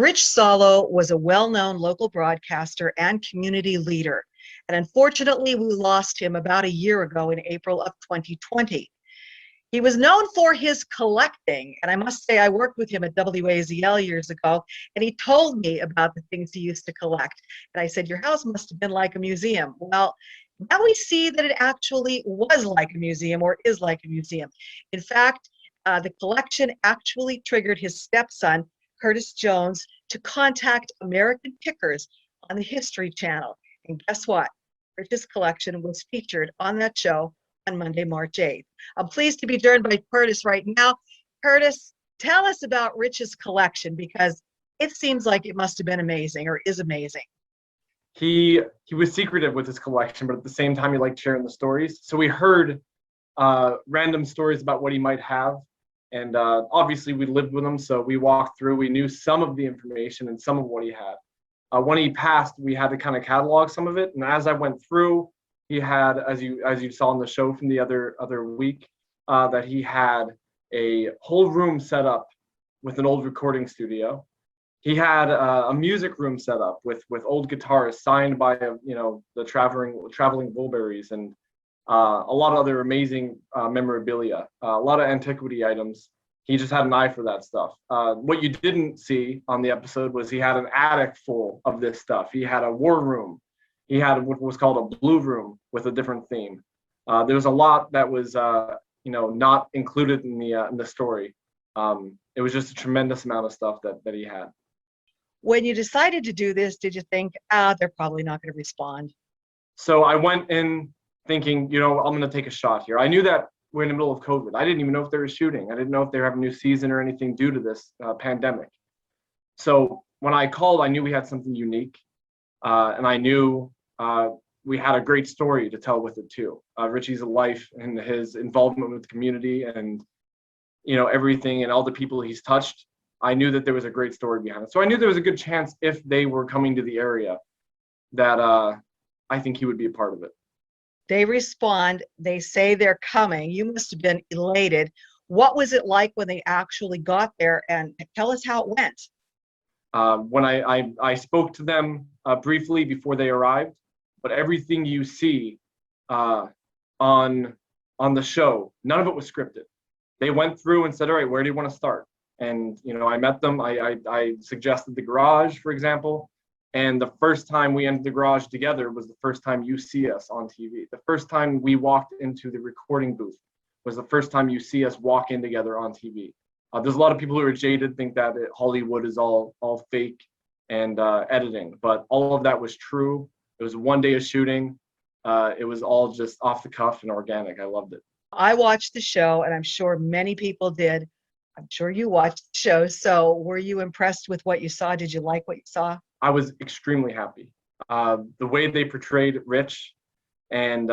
Rich Salo was a well-known local broadcaster and community leader, and unfortunately, we lost him about a year ago in April of 2020. He was known for his collecting, and I must say I worked with him at WAZL years ago, and he told me about the things he used to collect. And I said, your house must have been like a museum. Well, now we see that it actually was like a museum, or is like a museum. In fact, the collection actually triggered his stepson, Curtis Jones, to contact American Pickers on the History Channel. And guess what? Rich's collection was featured on that show on Monday, March 8th. I'm pleased to be joined by Curtis right now. Curtis, tell us about Rich's collection, because it seems like it must have been amazing, or is amazing. He was secretive with his collection, but at the same time, he liked sharing the stories. So we heard random stories about what he might have. And obviously, we lived with him, so we walked through. We knew some of the information and some of what he had. When he passed, we had to kind of catalog some of it. And as I went through, he had, as you saw on the show from the other week, that he had a whole room set up with an old recording studio. He had a music room set up with old guitars signed by the traveling Bulberries, and a lot of other amazing memorabilia, a lot of antiquity items. He just had an eye for that stuff. What you didn't see on the episode was he had an attic full of this stuff. He had a war room. He had what was called a blue room with a different theme. There was a lot that was not included in the story. It was just a tremendous amount of stuff that he had. When you decided to do this, did you think, they're probably not going to respond? So I went in thinking, I'm going to take a shot here. I knew that we're in the middle of COVID. I didn't even know if they were shooting. I didn't know if they were having a new season or anything due to this pandemic. So when I called, I knew we had something unique. And I knew we had a great story to tell with it too. Richie's life and his involvement with the community and, everything and all the people he's touched. I knew that there was a great story behind it. So I knew there was a good chance if they were coming to the area that I think he would be a part of it. They respond, they say they're coming. You must have been elated. What was it like when they actually got there? And tell us how it went. When I spoke to them briefly before they arrived, but everything you see on the show, none of it was scripted. They went through and said, all right, where do you want to start? And, I met them. I suggested the garage, for example. And the first time we entered the garage together was the first time you see us on TV. The first time we walked into the recording booth was the first time you see us walk in together on TV. There's a lot of people who are jaded, think that Hollywood is all fake and editing, but all of that was true. It was one day of shooting. It was all just off the cuff and organic. I loved it. I watched the show, and I'm sure many people did. I'm sure you watched the show. So were you impressed with what you saw? Did you like what you saw? I was extremely happy. The way they portrayed Rich and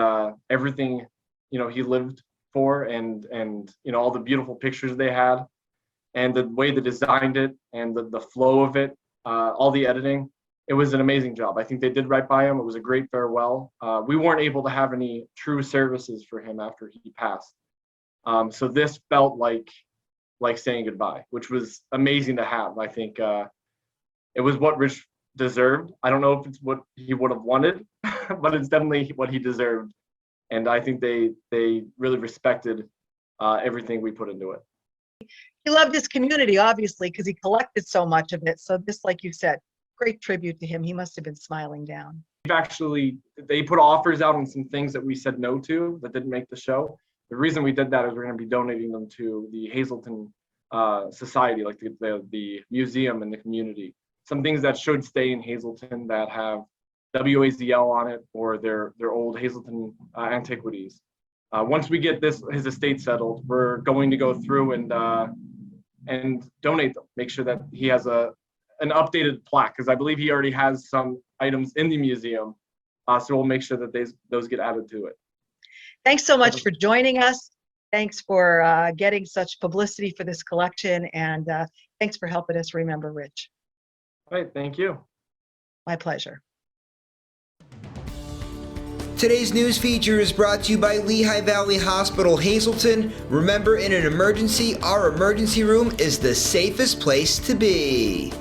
everything, he lived for, and all the beautiful pictures they had, and the way they designed it, and the flow of it, all the editing, it was an amazing job. I think they did right by him. It was a great farewell. We weren't able to have any true services for him after he passed. So this felt like saying goodbye, which was amazing to have. I think it was what Rich deserved. I don't know if it's what he would have wanted, but it's definitely what he deserved. And I think they really respected everything we put into it. He loved his community, obviously, because he collected so much of it. So this, like you said, great tribute to him. He must have been smiling down. They put offers out on some things that we said no to that didn't make the show. The reason we did that is we're going to be donating them to the Hazleton Society, like the museum and the community. Some things that should stay in Hazleton that have WAZL on it, or their old Hazleton antiquities. Once we get his estate settled, we're going to go through and donate them. Make sure that he has an updated plaque, because I believe he already has some items in the museum. So we'll make sure that those get added to it. Thanks so much for joining us. Thanks for getting such publicity for this collection, and thanks for helping us remember Rich. All right, thank you. My pleasure. Today's news feature is brought to you by Lehigh Valley Hospital, Hazleton. Remember, in an emergency, our emergency room is the safest place to be.